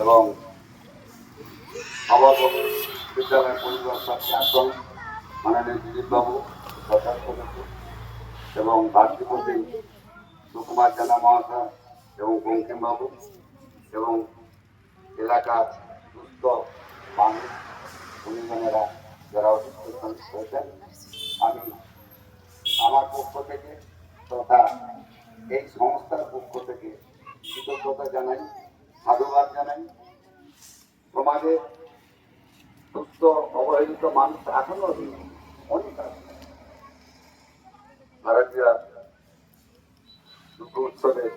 এবং আবাস বিদ্যালয় পরিদর্শক প্রাক্তন মাননীয় দিলীপবাবু যথার্থ এবং ভাতৃপতি সুকুমার জানা মহাশয় এবং বঙ্কিমবাবু এবং এলাকার সুস্থ মানুষ গুণীজনেরা যারা অসুস্থ হয়েছেন, আমি আমার পক্ষ থেকে তথা এই সংস্থার পক্ষ থেকে কৃতজ্ঞতা জানাই, সাধুবাদ জানাই। সমাজের সুস্থ অবহেলিত মানুষ এখনো অনেক আছে। ভারতীয় দুর্গ উৎসবের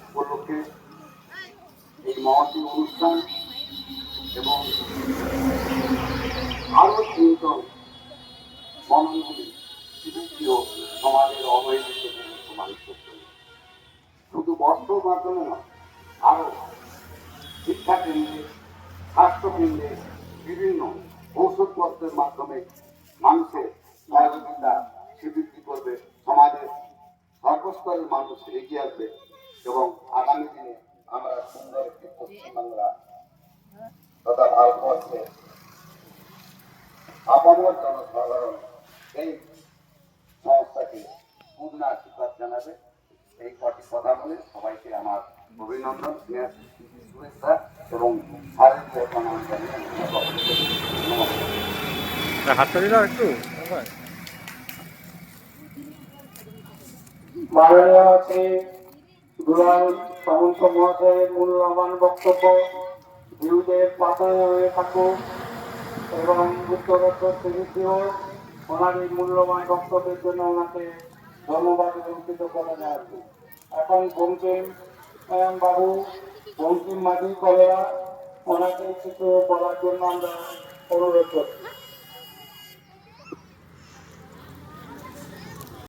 উপলক্ষে এই মহতী অনুষ্ঠান এবং আরো চিন্তন মননগুলি শিবিরটিও সমাজের অবহেলিত মানুষের জন্য শুধু বস্ত্র মাধ্যমে নয়, আরো শিক্ষা কেন্দ্রে, স্বাস্থ্য কেন্দ্রে, বিভিন্ন ঔষধপত্রের মাধ্যমে মানুষের সহযোগিতা শিবিরটি করবে। সমাজের সর্বস্তরের মানুষ এগিয়ে আসবে এবং আগামী দিনে আমরা সুন্দর একটি পশ্চিমবাংলা তথা ভারতবর্ষে আপামর জনসাধারণ এই সংস্থাকে পূর্ণ আশীর্বাদ জানাবে। এই কটি কথা বলে সবাইকে আমার অভিনন্দন, শুভেচ্ছা এবং শারীরিক প্রণাম জানিয়ে হাতটা দিলাম একটু। মাননীয় শ্রী দুলাল সামন্ত মহাশয়ের মূল্যবান বক্তব্য বিরুদ্ধের পাথর হয়ে থাকুক এবং বুদ্ধদত্ত শ্রীও ওনার এই মূল্যবান বক্তব্যের জন্য ওনাকে ধন্যবাদ এবং কৃতজ্ঞতা জানাচ্ছি। এখন বঙ্কিম বাবু, বঙ্কিম মাঝি কলেরা ওনাকে কিছু বলার জন্য আমরা অনুরোধ করছি।